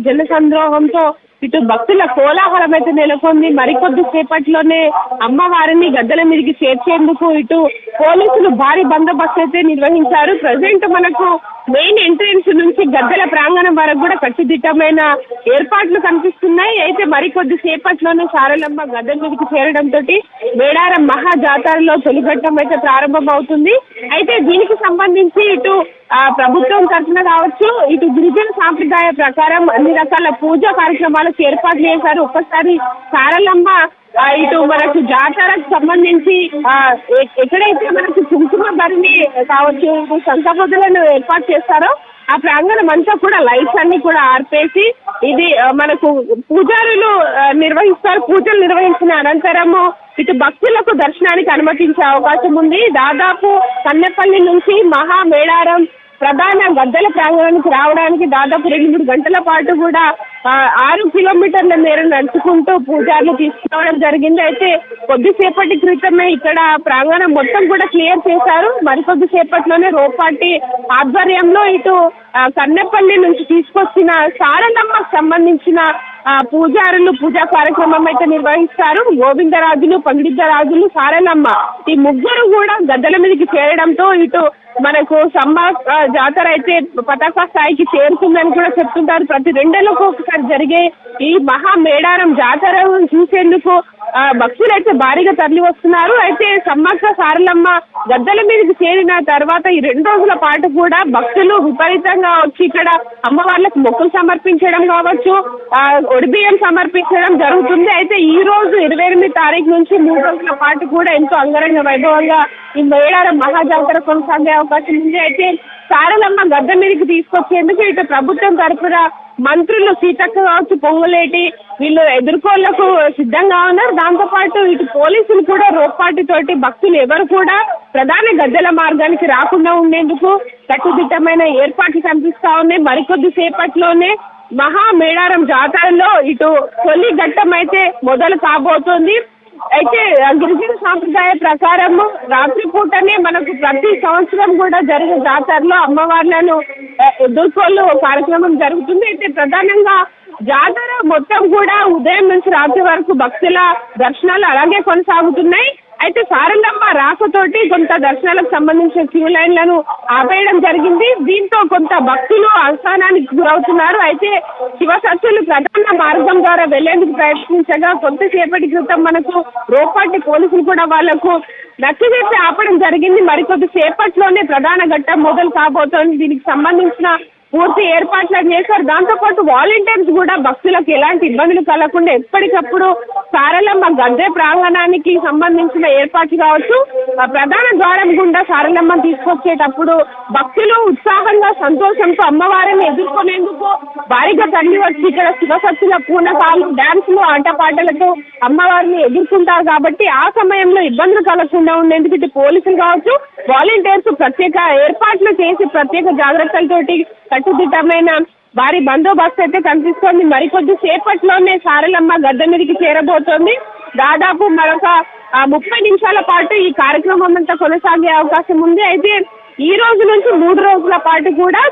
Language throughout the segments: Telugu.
జనసంద్రోహంతో ఇటు భక్తుల కోలాహలం అయితే నెలకొంది. మరికొద్ది సేపట్లోనే అమ్మవారిని గద్దెల మీదకి చేర్చేందుకు ఇటు పోలీసులు భారీ బందోబస్తు అయితే నిర్వహించారు. ప్రజెంట్ మనకు మెయిన్ ఎంట్రెన్స్ నుంచి గద్దెల ప్రాంగణం వరకు కూడా కట్టుదిట్టమైన ఏర్పాట్లు కనిపిస్తున్నాయి. అయితే మరికొద్ది సేపట్లోనే సారలమ్మ గద్దెల మీదకి చేరడంతో మేడారం మహా జాతరలో తొలిఘట్టం అయితే ప్రారంభం అవుతుంది. అయితే దీనికి సంబంధించి ఇటు ప్రభుత్వం తరఫున కావచ్చు, ఇటు గిరిజన సాంప్రదాయ ప్రకారం అన్ని రకాల పూజా కార్యక్రమాలకు ఏర్పాట్లు చేశారు. ఒక్కసారి సారలమ్మ ఇటు మనకు జాతరకు సంబంధించి ఎక్కడైతే మనకు కుంకుమ భరిణి కావచ్చు, ఇటు సంతపొద్దులను ఏర్పాటు చేస్తారో ఆ ప్రాంగణం అంతా కూడా లైట్స్ అన్ని కూడా ఆర్పేసి ఇది మనకు పూజారులు నిర్వహిస్తారు. పూజలు నిర్వహించిన అనంతరము ఇటు భక్తులకు దర్శనానికి అనుమతించే అవకాశం ఉంది. దాదాపు కన్నెపల్లి నుంచి మహా మేడారం ప్రధాన గద్దెల ప్రాంగణానికి రావడానికి దాదాపు 2-3 గంటల పాటు కూడా 6 కిలోమీటర్ల మేర నడుచుకుంటూ పూజారులు తీసుకురావడం జరిగింది. అయితే కొద్దిసేపటి క్రితమే ఇక్కడ ప్రాంగణం మొత్తం కూడా క్లియర్ చేశారు. మరికొద్ది సేపట్లోనే రోపాటి ఆధ్వర్యంలో ఇటు కన్నెపల్లి నుంచి తీసుకొచ్చిన సారలమ్మకు సంబంధించిన పూజారులు పూజా కార్యక్రమం అయితే నిర్వహిస్తారు. గోవిందరాజులు, పండితరాజులు, సారలమ్మ ఈ ముగ్గురు కూడా గద్దెల మీదకి చేరడంతో ఇటు మనకు జాతర అయితే పతాక స్థాయికి చేరుతుందని కూడా చెప్తుంటారు. ప్రతి 2 ఏళ్లకు ఒకసారి జరిగే ఈ మహా మేడారం జాతర చూసేందుకు భక్తులు అయితే భారీగా తరలి వస్తున్నారు. అయితే సమ్మక్క సారలమ్మ గద్దెల మీదకి చేరిన తర్వాత ఈ 2 రోజుల పాటు కూడా భక్తులు విపరీతంగా వచ్చి ఇక్కడ అమ్మవార్లకు మొక్కులు సమర్పించడం కావచ్చు, ఒడిబియ్యం సమర్పించడం జరుగుతుంది. అయితే ఈ రోజు 28 తారీఖు నుంచి 3 రోజుల పాటు కూడా ఎంతో అంగరంగ వైభవంగా ఈ మేడారం మహాజాతర కొనసాగే అవకాశం ఉంది. అయితే సారలమ్మ గద్దె మీదకి తీసుకొచ్చేందుకు ఇటు ప్రభుత్వం తరఫున మంత్రులు సీతక్క కావచ్చు, పొంగులేటి వీళ్ళు ఎదుర్కోళ్లకు సిద్ధంగా ఉన్నారు. దాంతో పాటు ఇటు పోలీసులు కూడా రోప్పాటితోటి భక్తులు ఎవరు కూడా ప్రధాన గద్దెల మార్గానికి రాకుండా ఉండేందుకు కట్టుదిట్టమైన ఏర్పాట్లు కనిపిస్తా ఉన్నాయి. మరికొద్ది సేపట్లోనే మహా మేడారం జాతరలో ఇటు తొలి ఘట్టం అయితే మొదలు కాబోతోంది. అయితే గిరిజన సాంప్రదాయ ప్రకారం రాత్రిపూటనే మనకు ప్రతి సంవత్సరం కూడా జరిగే జాతరలో అమ్మవార్లను ఎదుర్కోలు కార్యక్రమం జరుగుతుంది. అయితే ప్రధానంగా జాతర మొత్తం కూడా ఉదయం నుంచి రాత్రి వరకు భక్తుల దర్శనాలు అలాగే కొనసాగుతున్నాయి. అయితే సారలమ్మ రాకతోటి కొంత దర్శనాలకు సంబంధించిన క్యూ లైన్లను ఆపేయడం జరిగింది. దీంతో కొంత భక్తులు అసహనానికి గురవుతున్నారు. అయితే శివసత్తులు ప్రధాన మార్గం ద్వారా వెళ్లేందుకు ప్రయత్నించగా కొంతసేపటి క్రితం మనకు రోపాటి పోలీసులు కూడా వాళ్లకు నచ్చజెప్పి ఆపడం జరిగింది. మరికొద్ది సేపట్లోనే ప్రధాన ఘట్టం మొదలు కాబోతోంది. దీనికి సంబంధించిన పూర్తి ఏర్పాట్లు చేశారు. దాంతోపాటు వాలంటీర్స్ కూడా భక్తులకు ఎలాంటి ఇబ్బందులు కలగకుండా ఎప్పటికప్పుడు సారలమ్మ గద్దె ప్రాంగణానికి సంబంధించిన ఏర్పాట్లు కావచ్చు, ప్రధాన ద్వారం గుండా సారలమ్మ తీసుకొచ్చేటప్పుడు భక్తులు ఉత్సాహంగా సంతోషంతో అమ్మవారిని ఎదుర్కొనేందుకు భారీగా తల్లి వచ్చి ఇక్కడ శివసత్తుల పూనకాలు, డాన్సులు, ఆటపాటలతో అమ్మవారిని ఎదుర్కొంటారు. కాబట్టి ఆ సమయంలో ఇబ్బందులు కలగకుండా ఉండేందుకు ఇటు పోలీసులు కావచ్చు, వాలంటీర్స్ ప్రత్యేక ఏర్పాట్లు చేసి ప్రత్యేక జాగ్రత్తలతోటి కట్టుదిట్టమైన భారీ బందోబస్తు అయితే కనిపిస్తోంది. మరికొద్ది సేపట్లోనే సారలమ్మ గద్దె మీదకి చేరబోతోంది. దాదాపు మరొక 30 నిమిషాల పాటు ఈ కార్యక్రమం అంతా కొనసాగే అవకాశం ఉంది. అయితే ఈ రోజు నుంచి 3 రోజుల పాటు కూడా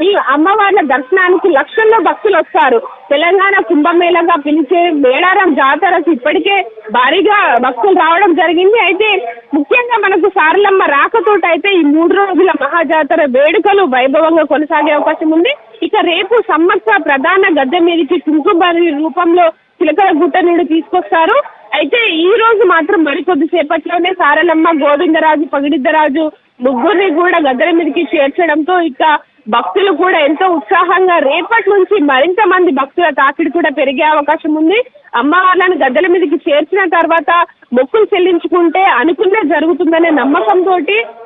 ఈ అమ్మవార్ల దర్శనానికి లక్షల్లో భక్తులు వస్తారు. తెలంగాణ కుంభమేళగా పిలిచే మేడారం జాతరకు ఇప్పటికే భారీగా భక్తులు రావడం జరిగింది. అయితే ముఖ్యంగా మనకు సారలమ్మ రాకతోటి అయితే ఈ 3 రోజుల మహాజాతర వేడుకలు వైభవంగా కొనసాగే అవకాశం ఉంది. ఇక రేపు సమ్మక్క ప్రధాన గద్దె మీదకి కుంకుమ రూపంలో చిలకల గుట్ట నుండి తీసుకొస్తారు. అయితే ఈ రోజు మాత్రం మరికొద్ది సేపట్లోనే సారలమ్మ, గోవిందరాజు, పగిడిద్దరాజు ముగ్గురిని కూడా గద్దెల మీదకి చేర్చడంతో ఇక భక్తులు కూడా ఎంతో ఉత్సాహంగా రేపటి నుంచి మరింత మంది భక్తుల తాకిడి కూడా పెరిగే అవకాశం ఉంది. అమ్మవార్లను గద్దెల మీదకి చేర్చిన తర్వాత మొక్కులు చెల్లించుకుంటే అనుకునే జరుగుతుందనే నమ్మకంతో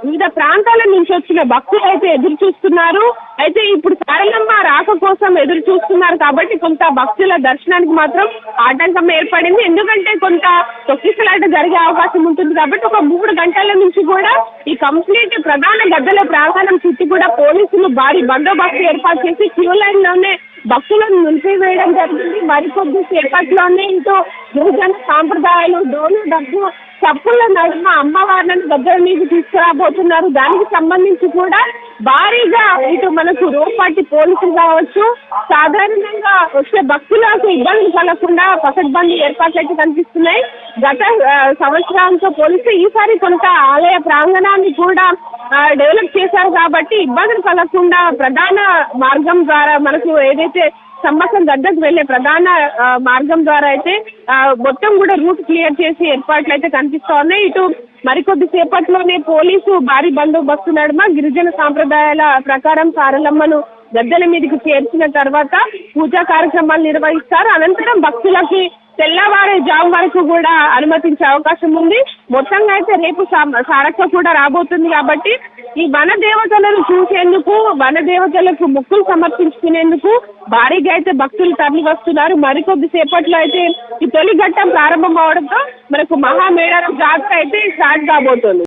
వివిధ ప్రాంతాల నుంచి వచ్చిన భక్తులు అయితే ఎదురు చూస్తున్నారు. అయితే ఇప్పుడు సారలమ్మ రాక కోసం ఎదురు చూస్తున్నారు కాబట్టి కొంత భక్తుల దర్శనానికి మాత్రం ఆటంకం ఏర్పడింది. ఎందుకంటే కొంత తొక్కిసలాట జరిగే అవకాశం ఉంటుంది కాబట్టి ఒక 3 గంటల నుంచి కూడా ఈ కంప్లీట్ ప్రధాన గద్దెల ప్రాంగణం చుట్టూ కూడా పోలీసులు భారీ బందోబస్తు ఏర్పాటు చేసి క్యూ లైన్ లోనే భక్తులను నిలిపివేయడం జరిగింది. మరికొద్ది సేపట్లోనే ఇంటూ గిరిజన సాంప్రదాయాలు, డోలు, డబ్బు, చప్పుల నడుమ అమ్మవార్లను గద్దెల మీద తీసుకురాబోతున్నారు. దానికి సంబంధించి కూడా భారీగా ఇటు మనకు రూప పార్టీ పోలీసులు కావచ్చు, సాధారణంగా వచ్చే భక్తులకు ఇబ్బంది కలగకుండా పకడ్బందీ ఏర్పాట్లు అయితే కనిపిస్తున్నాయి. గత సంవత్సరాలతో పోలిస్తే ఈసారి కొంత ఆలయ ప్రాంగణాన్ని కూడా డెవలప్ చేశారు కాబట్టి ఇబ్బందులు కలగకుండా ప్రధాన మార్గం ద్వారా మనకు ఏదైతే సమ్మక్కం గడ్డకు వెళ్లే ప్రధాన మార్గం ద్వారా అయితే మొత్తం కూడా రూట్ క్లియర్ చేసి ఏర్పాట్లు అయితే కనిపిస్తా ఉన్నాయి. ఇటు మరికొద్ది సేపట్లోనే పోలీసు భారీ బందోబస్తు నడుమ గిరిజన సాంప్రదాయాల ప్రకారం సారలమ్మను గద్దెల మీదకి చేర్చిన తర్వాత పూజా కార్యక్రమాలు నిర్వహిస్తారు. అనంతరం భక్తులకి తెల్లవారే జాము వరకు కూడా అనుమతించే అవకాశం ఉంది. మొత్తంగా అయితే రేపు సారక్క కూడా రాబోతుంది కాబట్టి ఈ వన దేవతలను చూసేందుకు, వన దేవతలకు మొక్కులు సమర్పించుకునేందుకు భారీగా అయితే భక్తులు తరలి వస్తున్నారు. మరికొద్ది సేపట్లో అయితే ఈ తొలి ఘట్టం ప్రారంభం అవడంతో మనకు మహామేళారం జాతర అయితే స్టార్ట్ కాబోతోంది.